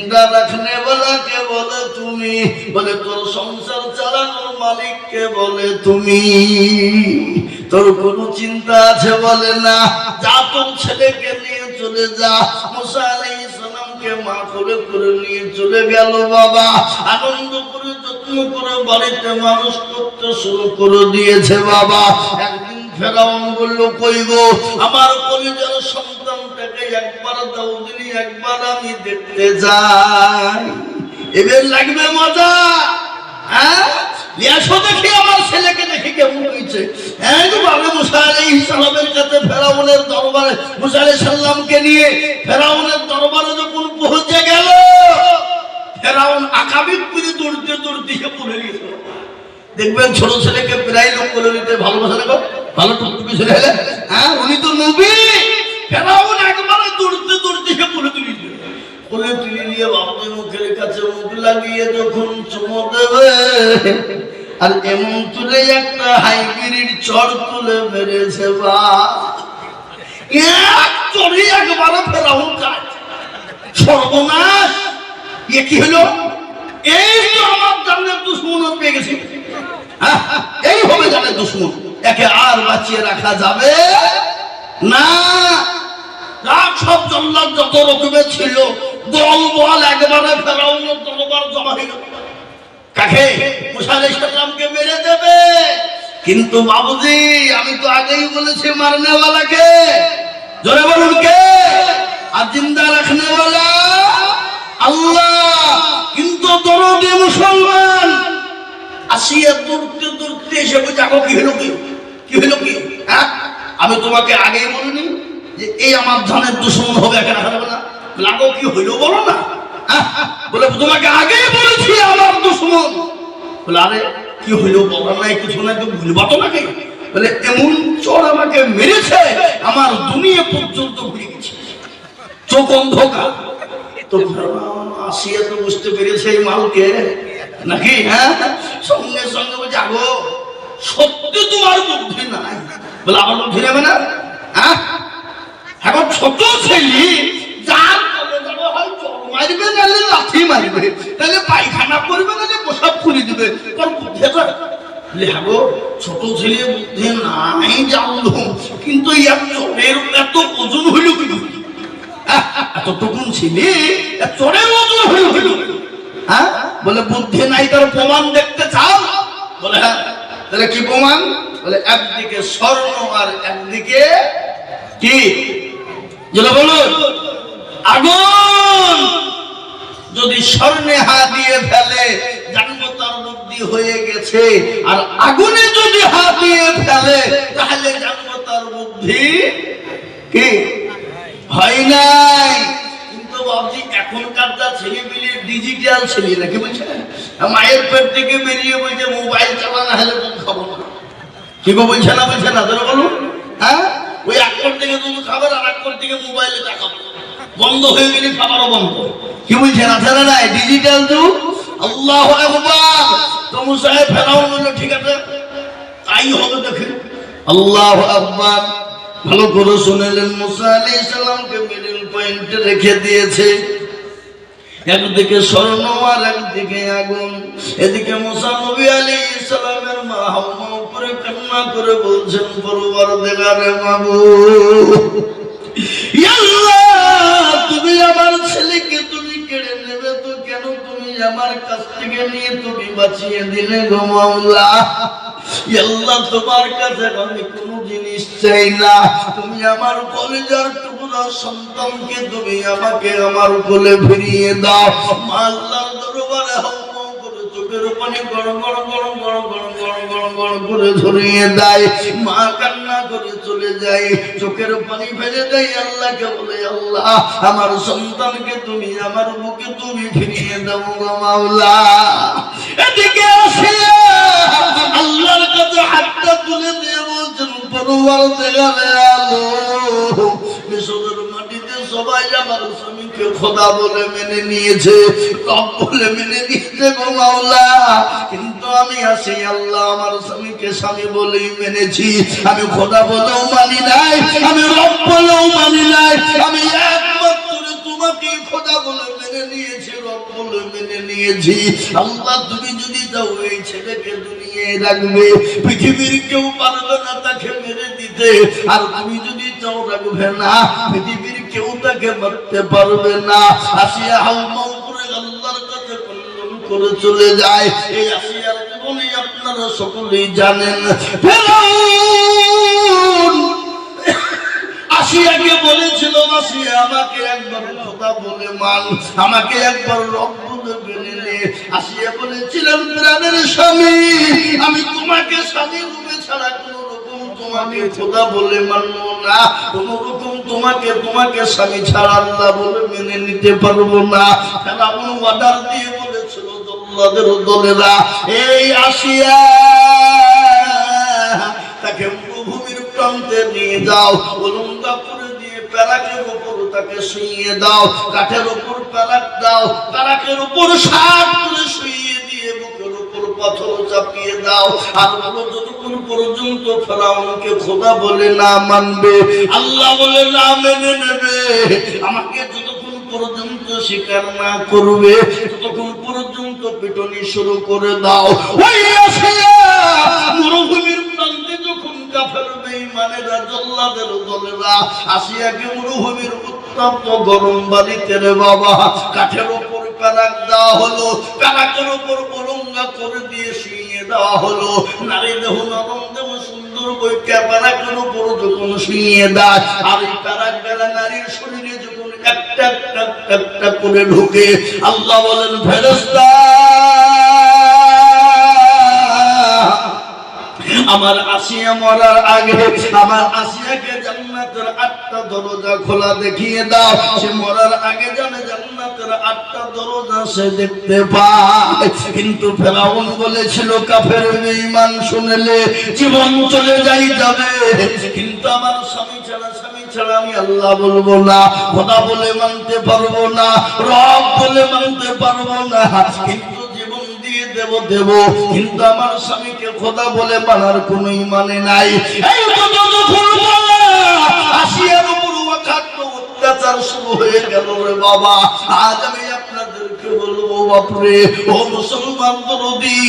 রাখনে বলাকে বলে তুমি, বলে তোর সংসার চালানোর মালিককে বলে তুমি। তোর কোনো চিন্তা আছে বলে না, যা তোর ছেলেকে নিয়ে চলে যা। মুসা আলাইহিস সালামকে মা কোলে করে নিয়ে চলে গেল বাবা। আনন্দ করে যত্ন করে বাড়িতে মানুষ করতে শুরু করে দিয়েছে বাবা। একদিন ফেরাউন বলল, কই গো আমার কলিজার সন্তানটাকে একবার দাও দিনি, একবার আমি দেখতে যাই, এবার লাগবে মজা। হ্যাঁ লিয়াসো দেখি আমার ছেলেকে দেখি কেমন হয়েছে। হ্যাঁ বাবা মুসা আলাইহিস সালামের কাছে ফেরাউনের দরবারে মুসা আলাইহিস সালামকে নিয়ে ফেরাউনের দরবারে যখন পৌঁছে গেল, ফেরাউন আকাবির করে দৌড়তে দৌড়তে পড়ে গেল। দেখবেন ছোট ছেলেকে প্রায় লোক করে নিতে ভালোবাসে না, ভালো টুকটুকি ছেলে হলে। হ্যাঁ উনি তো নবী। ফেরাউন একবারে দৌড়তে দৌড়তে পড়ে তুলে দিল। কোলে তুলে নিয়ে বাবাদের মুখের কাছে মুখ লাগিয়ে যখন চুমো দেবে, আর এমন তুলে একটা হাইব্রিড চড় তুলে মেরেছে বা এক চড়ে একবারে ফেরাউন কাজ সর্বনাশ। এ কি হলো? এই তো আমার জানের দুশ্মন পেয়ে গেছে। এই হবে জানের দুশ্মন, একে আর বাঁচিয়ে রাখা যাবে না। সব জল্লাদ যত রকমের ছিল দল বল একবারে ফেরাউনের দরবার জমা হয়ে গেল। কাকে? মুসা আলাইহিস সালামকে মেরে দেবে। কিন্তু বাবুজি আমি তো আগেই বলেছি মারনে ওয়ালাকে, জোরে বলুন কে? আর জিন্দা রাখনে ওয়ালা আল্লাহ। কিন্তু দরদে মুসলমান আসিয়া দৌড়তে দৌড়তে এসে বলছে, আগো কি হলো, কি হলো কি? হ্যাঁ আমি তোমাকে আগেই বলিনি যে এই আমার জানের দুশ্মন হবে, একা রাখা যাবে না? লাগো কি হইলো বলো না। বলে তোমাকে আগেই বলেছি আমার দুশ্মন। বলে আরে কি হইলো বলার নাই, কিছু নাই, তো ভুলবা তো নাকি? বলে এমন চোর আমাকে মেরেছে আমার দুনিয়া পর্যন্ত ভুলে গেছে, চোখ অন্ধকার। তো আসিয়া তো বুঝতে পেরেছে এই মালকে নাকি। হ্যাঁ সঙ্গে সঙ্গে বলছে, আগো সত্যি তোমার বুদ্ধি নাই। বলে আমার বুদ্ধি নেবে না? হ্যাঁ এখন ছোট ছেলে যার হয় চোর মারবে, নাহলে লাঠি মারবে, তাহলে পায়খানা করবে, নাহলে প্রসাব করে দিবে, তোর বুদ্ধি আছে? লেগো ছোট ছেলে বুদ্ধি নাই জানলো, কিন্তু চোরের এত ওজন হইল কি? এতটুকুন ছেলে চোরের ওজন হইল। হ্যাঁ বলে বুদ্ধি নাই, তার প্রমাণ দেখতে চাও? বলে হ্যাঁ। তাহলে কি প্রমাণ? বলে একদিকে স্বর্ণ আর একদিকে কি যেটা বলো আগুন। যদি স্বর্ণে হাত দিয়ে ফেলে জানবো তার বুদ্ধি হয়ে গেছে, আর আগুনে যদি হাত দিয়ে ফেলে তাহলে জানবো তার বুদ্ধি কি হয় নাই। কিন্তু বাবজি এখনকার যা ছেলেপিলে ডিজিটাল ছেলে নাকি বলছে, মায়ের পেট থেকে বেরিয়ে বলছে মোবাইল চালানো হলে দুধ খাবো না। কি গো বলছে না, বলছে না? ধরো বলুন। হ্যাঁ ওই এক কোর থেকে দুধ খাবার, আর এক কোর থেকে মোবাইলে দেখাবো, বন্ধ হয়ে গেলে খাবারও বন্ধ। কি বলছেন? আছে না নাই ডিজিটাল যুগ? আল্লাহু আকবার। তো মুসা ফেরাউন বলল ঠিক আছে তাই হবে, দেখেন আল্লাহু আকবার। ভালো করে শুনলেন, মুসা আলাইহিস সালামকে মিডল পয়েন্টে রেখে দিয়েছে, একদিকে স্বর্ণ আর একদিকে আগুন। এদিকে মুসা নবী আলাইহিস সালামের মা হাওয়া করে কান্না করে বলছেন, পরওয়ারদিগারে মাবুদ আল্লাহ, তুমি আমার ছেলেকে তুমি কেড়ে নেবে তো কেন? তুমি আমার কাছ থেকে নিয়ে তুমি বাঁচিয়ে দিলে গো মাওলা। আল্লাহ তোমার কাছে আমি কোনো জিনিস চাই না, তুমি আমার কলিজার টুকরা সন্তানকে তুমি আমাকে আমার কোলে ফিরিয়ে দাও। আল্লাহর দরবারে হাওয়া করে চোখের পানি গড় গড় গড় গড় গড় গড় গড় গড় করে ঝরিয়ে দেয়। মা কান্না করে চলে যায়, চোখের পানি ফেলে দেয়, আল্লাহকে বলে আল্লাহ আমার সন্তানকে তুমি আমার বুকে তুমি ফিরিয়ে দাও গো মাওলা। এদিকে আসে আল্লাহর কাছে হাতটা তুলে দিয়ে বলছেন, পরওয়ারদিগারে আলম, মিশরের মাটিতে সবাই আমার স্বামীকে খোদা বলে মেনে নিয়েছে, রব বলে মেনে নিয়েছে গো মাওলা, কিন্তু আমি আসি আল্লাহ আমার স্বামীকে স্বামী বলেই মেনেছি, আমি খোদা বলেও মানি নাই, আমি রব বলেও মানি নাই, আমি একমাত্র তোমাকে খোদা বলে মেনে মেনে নিয়েছি, রব বলে মেনে নিয়েছি। আল্লাহ তুমি যদি চাও এই ছেলেকে দুনিয়ায় রাখবে, পৃথিবীর কেউ পারবে না তাকে মেরে দিতে। আর তুমি যদি চাও রাখবে না, পৃথিবীর কেউ তাকে মারতে পারবে না। আসিয়া হাউমাউ করে আল্লাহর কাছে কলম করে চলে যায়। এই আসিয়ার জীবনে আপনারা সকলেই জানেন, ফেরাউন আসিয়াকে বলেছিল, আসিয়া আমাকে একবার খোদা বলে মান, আমাকে একবার রব বলে মেনে নে। আসিয়া বলেছিলেন, প্রাণের স্বামী, আমি তোমাকে স্বামী রূপে ছাড়া কোনো রকম তোমাকে খোদা বলে মানবো না, কোনো রকম তোমাকে স্বামী ছাড়া আল্লাহ বলে মেনে নিতে পারবো না। ফেরাউন অর্ডার দিয়ে বলেছিল জল্লাদের দলেরা, এই আসিয়া তাকে মরুভূমির প্রান্তে নিয়ে যাও, উলঙ্গা করে দিয়ে প্যারাকের উপর তাকে শুইয়ে দাও, কাঠের উপর প্যারাক দাও, প্যারাকের উপর সাত করে শুইয়ে দিয়ে বুকের উপর পাথর চাপিয়ে দাও। আর বলো যতক্ষণ পর্যন্ত ফেরাউনকে খোদা বলে না মানবে, আল্লাহ বলে না মেনে নেবে, আমাকে যতক্ষণ পর্যন্ত স্বীকার না করবে, ততক্ষণ পর্যন্ত পিটনি শুরু করে দাও। ওই আসিয়া মরুভূমির প্রান্তে যখন কাফের বেঈমানেরা জল্লাদের দলেরা আসিয়াকে মরুভূমির উত্তপ্ত গরম বালিতে রে বাবা কাঠের উপর প্যারাক দেওয়া হলো, প্যারাকের উপর উলঙ্গা করে দিয়ে শুইয়ে দেওয়া হলো। নারী দেহ নরম দেহ সুন্দর বইকা প্যারাকের উপর যখন শুইয়ে দেয়, আর এই প্যারাক বেলা নারীর শরীরে যখন একটা একটা একটা করে ঢুকে, আল্লাহ বলেন ফেরেশতা আমার আসিয়া মরার আগে আমার আসিয়াকে জান্নাতের 8টা দরজা খোলা দেখিয়ে দাও। সে মরার আগে জানে জান্নাতের 8টা দরজা সে দেখতে পায়। কিন্তু ফেরাউন বলেছিল, কাফের বেঈমান শুনলে জীবন চলে যাবে, কিন্তু আমার স্বামী ছাড়া আমি আল্লাহ বলবো না, খোদা বলে মানতে পারবো না, রব বলে মানতে পারবো না। কিন্তু দেব, কিন্তু আমার স্বামীকে খোদা বলে মানার কোনো মানে নাই। এই আসিয়ার উপর অত্যাচার শুরু হয়ে গেল রে বাবা। আজ আমি আপনাদেরকে বলবো, বাপরে ও মুসলমান দরদি,